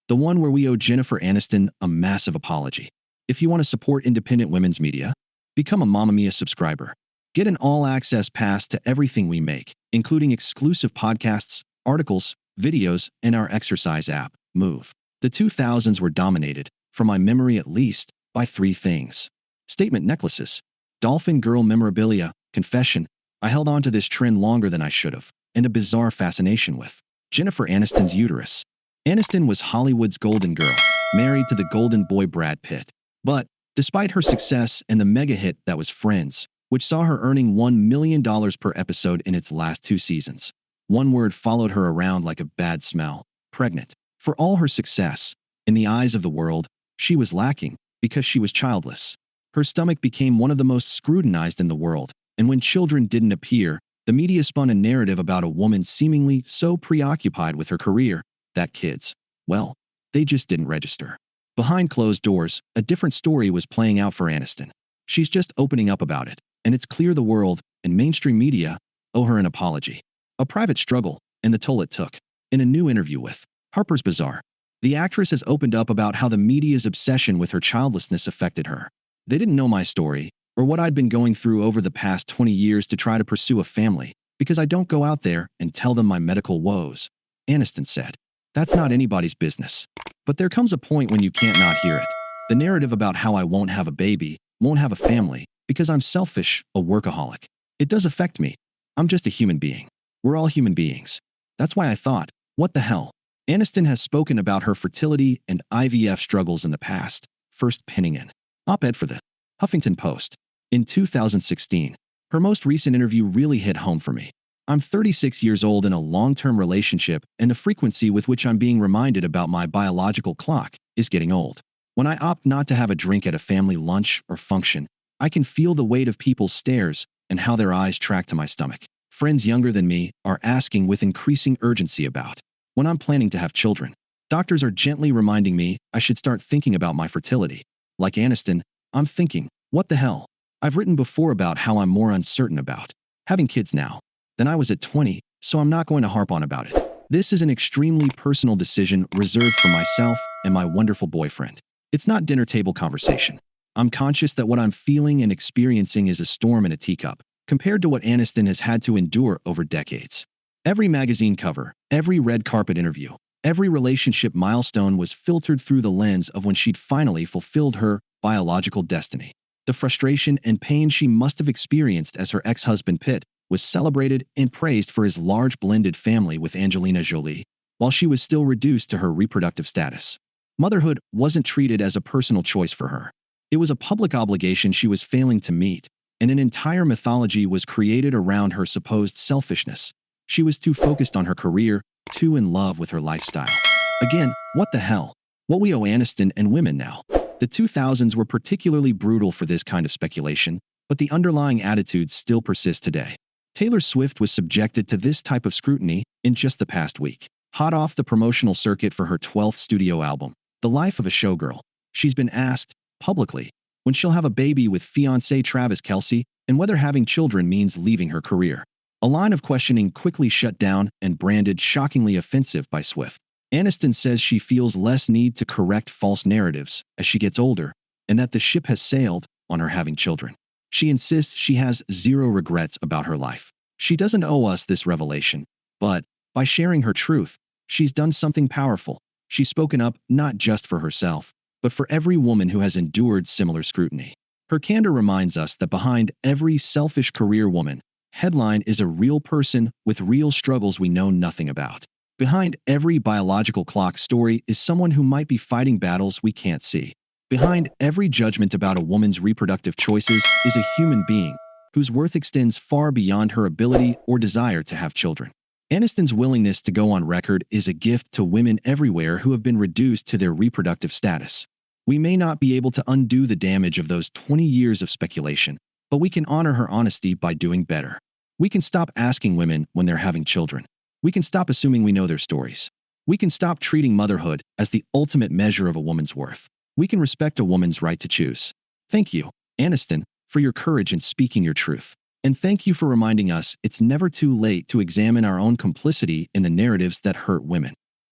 the one where we owe Jennifer Aniston a massive apology. If you want to support independent women's media, become a Mamma Mia subscriber. Get an all-access pass to everything we make, including exclusive podcasts, articles, videos, and our exercise app, Move. The 2000s were dominated, from my memory at least, by three things. Statement necklaces, dolphin girl memorabilia, confession, I held on to this trend longer than I should have, and a bizarre fascination with Jennifer Aniston's uterus. Aniston was Hollywood's golden girl, married to the golden boy Brad Pitt. But, despite her success and the mega hit that was Friends, which saw her earning $1 million per episode in its last 2 seasons, one word followed her around like a bad smell: pregnant. For all her success, in the eyes of the world, she was lacking because she was childless. Her stomach became one of the most scrutinized in the world, and when children didn't appear, the media spun a narrative about a woman seemingly so preoccupied with her career that kids, well, they just didn't register. Behind closed doors, a different story was playing out for Aniston. She's just opening up about it, and it's clear the world and mainstream media owe her an apology. A private struggle, and the toll it took. In a new interview with Harper's Bazaar, the actress has opened up about how the media's obsession with her childlessness affected her. They didn't know my story, or what I'd been going through over the past 20 years to try to pursue a family, because I don't go out there and tell them my medical woes, Aniston said. That's not anybody's business. But there comes a point when you can't not hear it. The narrative about how I won't have a baby, won't have a family, because I'm selfish, a workaholic. It does affect me. I'm just a human being. We're all human beings. That's why I thought, what the hell? Aniston has spoken about her fertility and IVF struggles in the past, first penning an op-ed for the Huffington Post. In 2016, her most recent interview really hit home for me. I'm 36 years old in a long-term relationship, and the frequency with which I'm being reminded about my biological clock is getting old. When I opt not to have a drink at a family lunch or function, I can feel the weight of people's stares and how their eyes track to my stomach. Friends younger than me are asking with increasing urgency about when I'm planning to have children. Doctors are gently reminding me I should start thinking about my fertility. Like Aniston, I'm thinking, what the hell? I've written before about how I'm more uncertain about having kids now than I was at 20, so I'm not going to harp on about it. This is an extremely personal decision reserved for myself and my wonderful boyfriend. It's not dinner table conversation. I'm conscious that what I'm feeling and experiencing is a storm in a teacup, compared to what Aniston has had to endure over decades. Every magazine cover, every red carpet interview, every relationship milestone was filtered through the lens of when she'd finally fulfilled her biological destiny. The frustration and pain she must have experienced as her ex-husband Pitt was celebrated and praised for his large blended family with Angelina Jolie, while she was still reduced to her reproductive status. Motherhood wasn't treated as a personal choice for her. It was a public obligation she was failing to meet, and an entire mythology was created around her supposed selfishness. She was too focused on her career, too in love with her lifestyle. Again, what the hell? What we owe Aniston and women now. The 2000s were particularly brutal for this kind of speculation, but the underlying attitudes still persist today. Taylor Swift was subjected to this type of scrutiny in just the past week. Hot off the promotional circuit for her 12th studio album, The Life of a Showgirl, she's been asked, publicly, when she'll have a baby with fiancé Travis Kelce and whether having children means leaving her career. A line of questioning quickly shut down and branded shockingly offensive by Swift. Aniston says she feels less need to correct false narratives as she gets older, and that the ship has sailed on her having children. She insists she has zero regrets about her life. She doesn't owe us this revelation, but by sharing her truth, she's done something powerful. She's spoken up not just for herself, but for every woman who has endured similar scrutiny. Her candor reminds us that behind every selfish career woman headline is a real person with real struggles we know nothing about. Behind every biological clock story is someone who might be fighting battles we can't see. Behind every judgment about a woman's reproductive choices is a human being whose worth extends far beyond her ability or desire to have children. Aniston's willingness to go on record is a gift to women everywhere who have been reduced to their reproductive status. We may not be able to undo the damage of those 20 years of speculation, but we can honor her honesty by doing better. We can stop asking women when they're having children. We can stop assuming we know their stories. We can stop treating motherhood as the ultimate measure of a woman's worth. We can respect a woman's right to choose. Thank you, Aniston, for your courage in speaking your truth. And thank you for reminding us it's never too late to examine our own complicity in the narratives that hurt women.